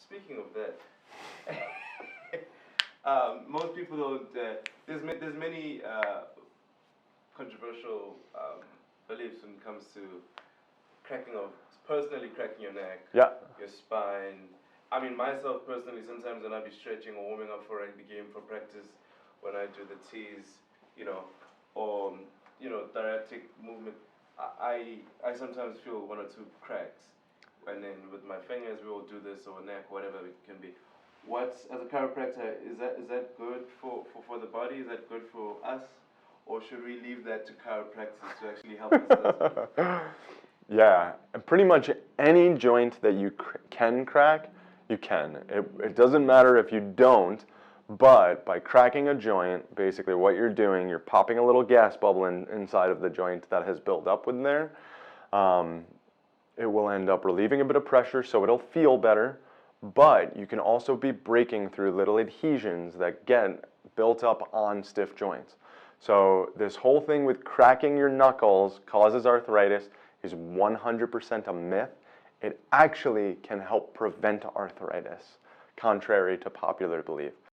speaking of that, most people don't. There's many controversial beliefs when it comes to personally cracking your neck, Yeah. your spine. I mean, myself personally, sometimes when I be stretching or warming up for the game for practice, when I do the tees, or thoracic movement, I sometimes feel one or two cracks, and then with my fingers we will do this or neck, whatever it can be. As a chiropractor, is that good for the body? Is that good for us, or should we leave that to chiropractors to actually help us? Yeah, and pretty much any joint that you can crack, you can. It doesn't matter if you don't, but by cracking a joint, basically what you're doing, you're popping a little gas bubble inside of the joint that has built up within there. It will end up relieving a bit of pressure, so it'll feel better, but you can also be breaking through little adhesions that get built up on stiff joints. So this whole thing with cracking your knuckles causes arthritis is 100% a myth. It actually can help prevent arthritis, contrary to popular belief.